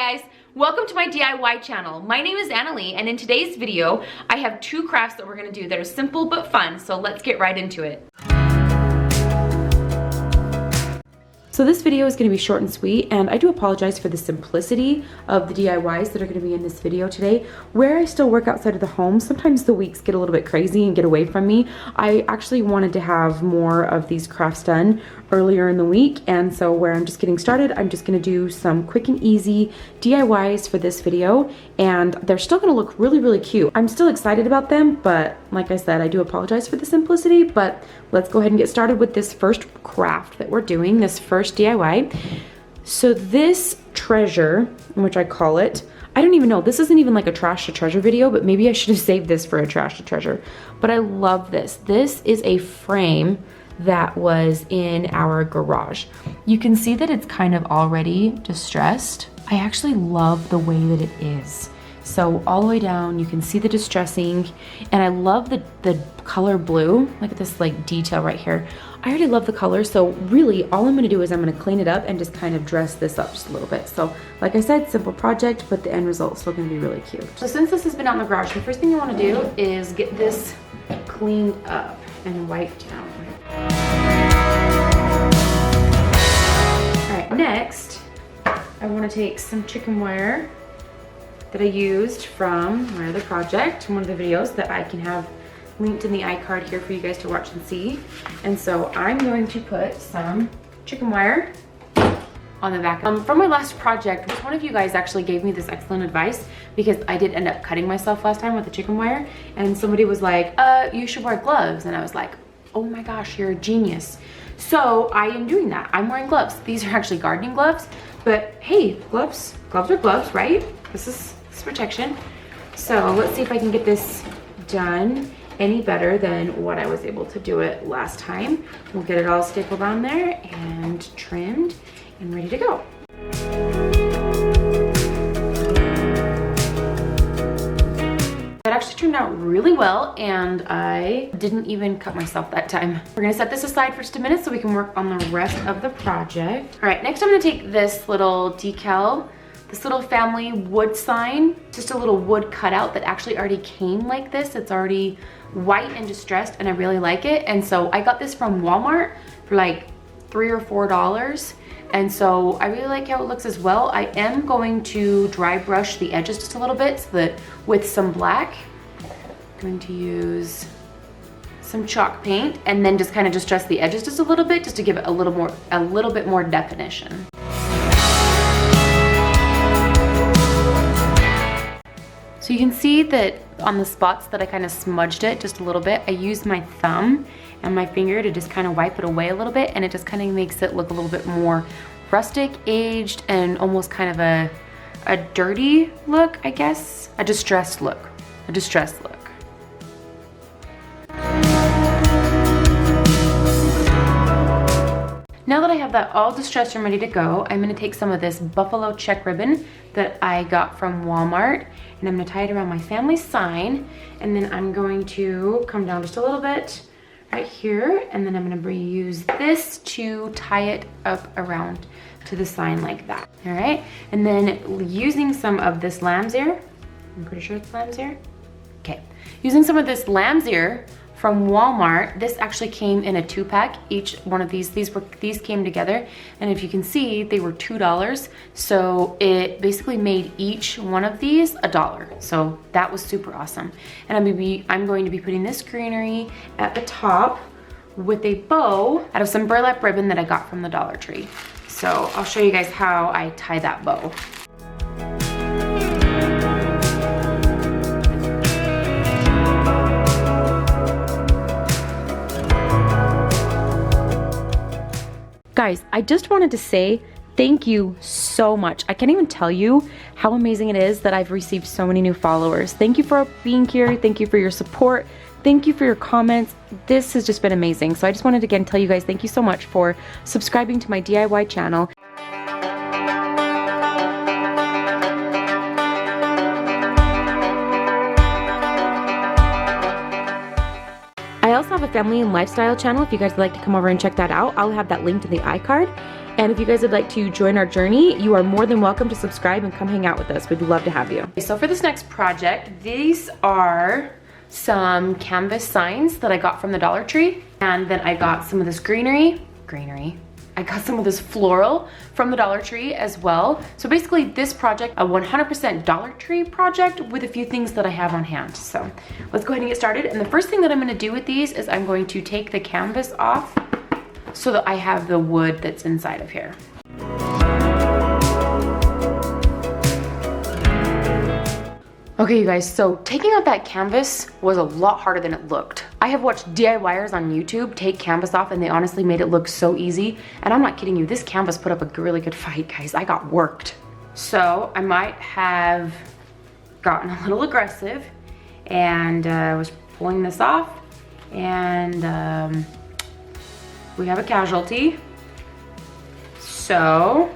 Hi guys, welcome to my DIY channel. My name is Annalie, and in today's video, I have two crafts that we're gonna do that are simple but fun, so let's get right into it. So this video is going to be short and sweet, and I do apologize for the simplicity of the DIYs that are going to be in this video today. Where I still work outside of the home, sometimes the weeks get a little bit crazy and get away from me. I actually wanted to have more of these crafts done earlier in the week, and so where I'm just getting started, I'm just going to do some quick and easy DIYs for this video, and they're still going to look really, really cute. I'm still excited about them, but like I said, I do apologize for the simplicity, but let's go ahead and get started with this first craft that we're doing, this first DIY. So this treasure, which I call it, I don't even know, this isn't even like a trash to treasure video, but maybe I should have saved this for a trash to treasure. But I love this. This is a frame that was in our garage. You can see that it's kind of already distressed. I actually love the way that it is. So all the way down, you can see the distressing, and I love the color blue. Look at this like detail right here. I already love the color, so really all I'm gonna do is I'm gonna clean it up and just kind of dress this up just a little bit. So like I said, simple project, but the end result is still gonna be really cute. So since this has been out in the garage, the first thing you wanna do is get this cleaned up and wiped down. All right, next, I wanna take some chicken wire that I used from my other project, one of the videos that I can have linked in the iCard here for you guys to watch and see. And so I'm going to put some chicken wire on the back. From my last project, which one of you guys actually gave me this excellent advice, because I did end up cutting myself last time with the chicken wire, and somebody was like, you should wear gloves. And I was like, oh my gosh, you're a genius. So I am doing that. I'm wearing gloves. These are actually gardening gloves, but hey, gloves are gloves, right? This is protection. So let's see if I can get this done any better than what I was able to do it last time. We'll get it all stapled on there and trimmed and ready to go. That actually turned out really well, and I didn't even cut myself that time. We're gonna set this aside for just a minute so we can work on the rest of the project. All right, next I'm gonna take this little decal, this little family wood sign, just a little wood cutout that actually already came like this. It's already white and distressed, and I really like it. And so I got this from Walmart for like $3 or $4. And so I really like how it looks as well. I am going to dry brush the edges just a little bit so that with some black, I'm going to use some chalk paint and then just kind of distress the edges just a little bit, just to give it a little bit more definition. So you can see that on the spots that I kind of smudged it just a little bit, I used my thumb and my finger to just kind of wipe it away a little bit, and it just kind of makes it look a little bit more rustic, aged, and almost kind of a dirty look, I guess. A distressed look. Now that I have that all distressed and ready to go, I'm gonna take some of this buffalo check ribbon that I got from Walmart, and I'm gonna tie it around my family sign, and then I'm going to come down just a little bit right here, and then I'm gonna use this to tie it up around to the sign like that. All right, and then using some of this lamb's ear, I'm pretty sure it's lamb's ear. Okay, using some of this lamb's ear from Walmart. This actually came in a 2-pack. Each one of these came together, and if you can see, they were $2. So it basically made each one of these $1. So that was super awesome. And I'm going to be putting this greenery at the top with a bow out of some burlap ribbon that I got from the Dollar Tree. So I'll show you guys how I tie that bow. Guys, I just wanted to say thank you so much. I can't even tell you how amazing it is that I've received so many new followers. Thank you for being here. Thank you for your support. Thank you for your comments. This has just been amazing. So I just wanted to again tell you guys thank you so much for subscribing to my DIY channel. I also have a family and lifestyle channel if you guys would like to come over and check that out. I'll have that linked in the iCard. And if you guys would like to join our journey, you are more than welcome to subscribe and come hang out with us. We'd love to have you. So for this next project, these are some canvas signs that I got from the Dollar Tree. And then I got some of this greenery. I got some of this floral from the Dollar Tree as well. So basically this project, a 100% Dollar Tree project with a few things that I have on hand. So let's go ahead and get started. And the first thing that I'm gonna do with these is I'm going to take the canvas off so that I have the wood that's inside of here. Okay, you guys, so taking out that canvas was a lot harder than it looked. I have watched DIYers on YouTube take canvas off and they honestly made it look so easy. And I'm not kidding you, this canvas put up a really good fight, guys. I got worked. So I might have gotten a little aggressive and was pulling this off, and we have a casualty. So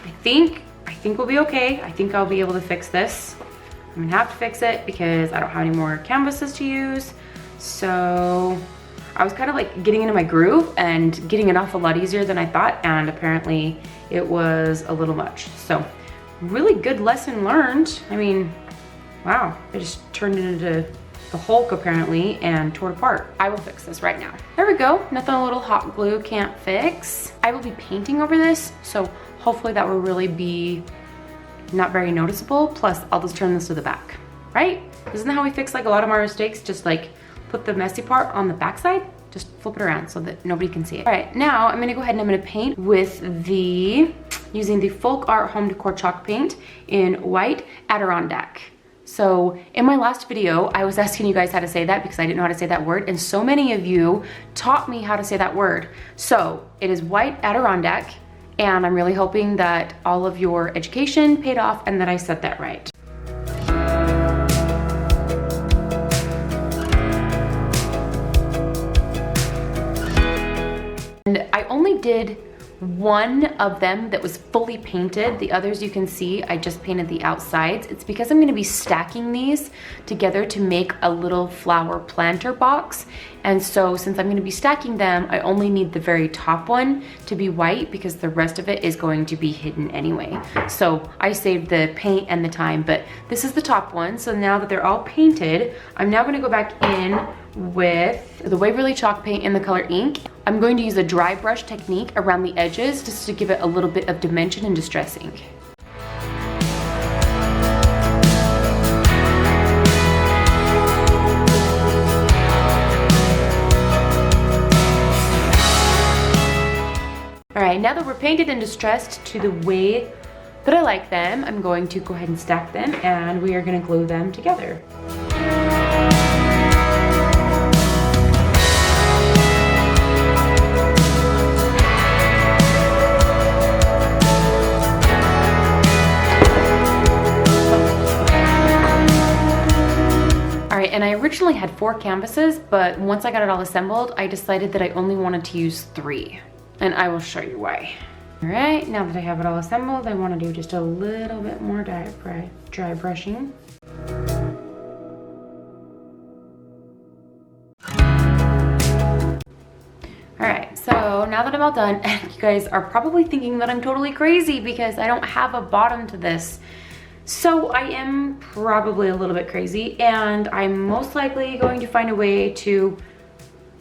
I think we'll be okay. I think I'll be able to fix this. I'm gonna have to fix it because I don't have any more canvases to use. So I was kind of like getting into my groove and getting it off a lot easier than I thought, and apparently it was a little much. So really good lesson learned. I mean, wow, I just turned it into the Hulk apparently and tore it apart. I will fix this right now. There we go, nothing a little hot glue can't fix. I will be painting over this, so hopefully that will really be not very noticeable. Plus I'll just turn this to the back, right? Isn't that how we fix like a lot of our mistakes? Just like put the messy part on the back side, just flip it around so that nobody can see it. All right, now I'm gonna go ahead and I'm gonna paint with using the Folk Art Home Decor chalk paint in white Adirondack. So in my last video, I was asking you guys how to say that because I didn't know how to say that word, and so many of you taught me how to say that word. So it is white Adirondack, and I'm really hoping that all of your education paid off and that I said that right. And I only did one of them that was fully painted. The others you can see, I just painted the outsides. It's because I'm gonna be stacking these together to make a little flower planter box. And so since I'm gonna be stacking them, I only need the very top one to be white because the rest of it is going to be hidden anyway. So I saved the paint and the time, but this is the top one. So now that they're all painted, I'm now gonna go back in with the Waverly chalk paint in the color ink. I'm going to use a dry brush technique around the edges just to give it a little bit of dimension and distress ink. All right, now that we're painted and distressed to the way that I like them, I'm going to go ahead and stack them and we are gonna glue them together. All right, and I originally had 4 canvases, but once I got it all assembled, I decided that I only wanted to use 3, and I will show you why. All right, now that I have it all assembled, I want to do just a little bit more dry brushing. All right, so now that I'm all done, you guys are probably thinking that I'm totally crazy because I don't have a bottom to this. So I am probably a little bit crazy, and I'm most likely going to find a way to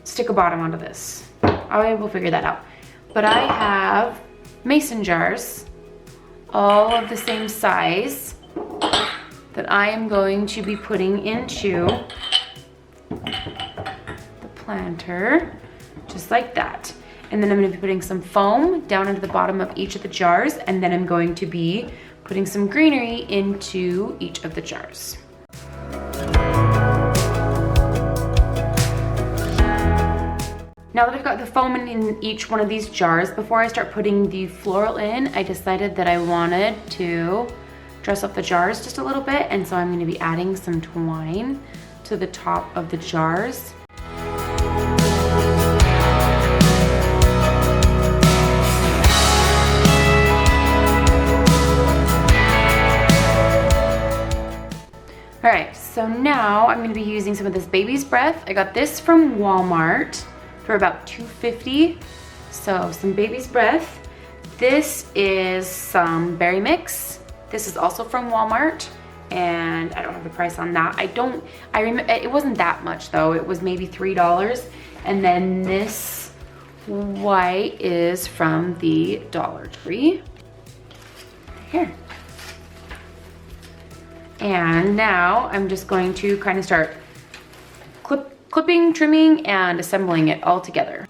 stick a bottom onto this. I will figure that out. But I have mason jars, all of the same size, that I am going to be putting into the planter, just like that. And then I'm going to be putting some foam down into the bottom of each of the jars, and then I'm going to be putting some greenery into each of the jars. Now that I've got the foam in each one of these jars, before I start putting the floral in, I decided that I wanted to dress up the jars just a little bit, and so I'm going to be adding some twine to the top of the jars. All right, so now I'm gonna be using some of this Baby's Breath. I got this from Walmart for about $2.50. So some Baby's Breath. This is some berry mix. This is also from Walmart, and I don't have the price on that. I remember it wasn't that much though. It was maybe $3. And then this white is from the Dollar Tree. Here. And now I'm just going to kind of start clipping, trimming, and assembling it all together.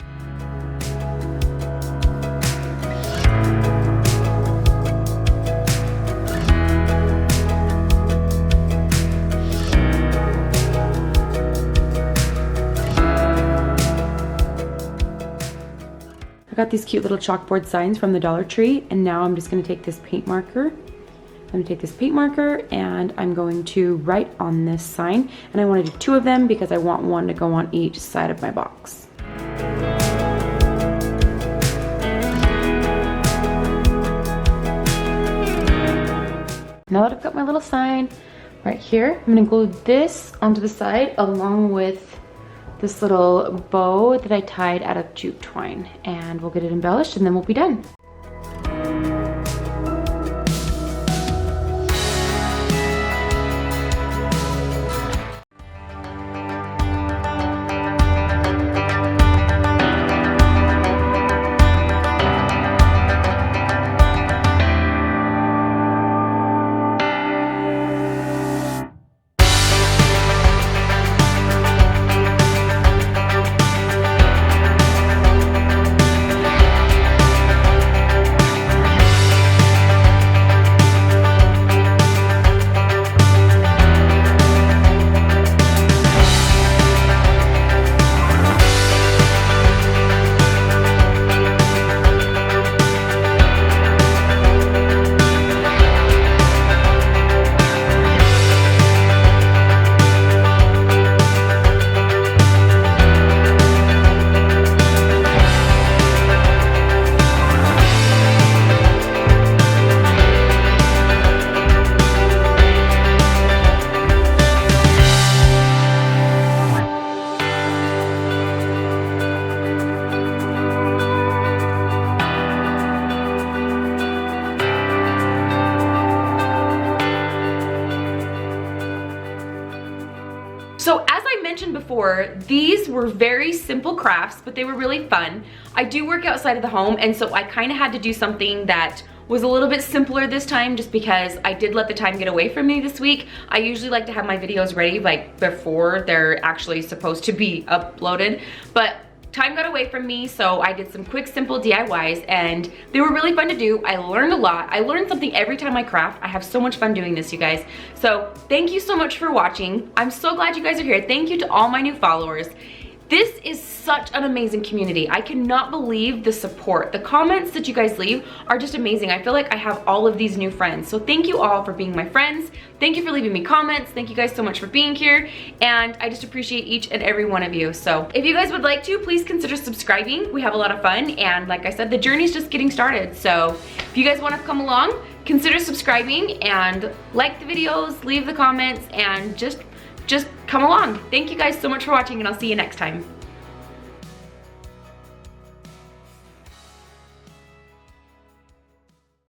I got these cute little chalkboard signs from the Dollar Tree, and now I'm just going to take this paint marker. I'm going to take this paint marker and I'm going to write on this sign, and I want to do 2 of them because I want one to go on each side of my box. Now that I've got my little sign right here, I'm going to glue this onto the side along with this little bow that I tied out of jute twine, and we'll get it embellished and then we'll be done. So as I mentioned before, these were very simple crafts, but they were really fun. I do work outside of the home, and so I kind of had to do something that was a little bit simpler this time, just because I did let the time get away from me this week. I usually like to have my videos ready like before they're actually supposed to be uploaded, but time got away from me, so I did some quick, simple DIYs, and they were really fun to do. I learned a lot. I learned something every time I craft. I have so much fun doing this, you guys. So thank you so much for watching. I'm so glad you guys are here. Thank you to all my new followers. This is such an amazing community. I cannot believe the support. The comments that you guys leave are just amazing. I feel like I have all of these new friends. So thank you all for being my friends. Thank you for leaving me comments. Thank you guys so much for being here. And I just appreciate each and every one of you. So if you guys would like to, please consider subscribing. We have a lot of fun. And like I said, the journey's just getting started. So if you guys want to come along, consider subscribing and like the videos, leave the comments, and just come along. Thank you guys so much for watching, and I'll see you next time.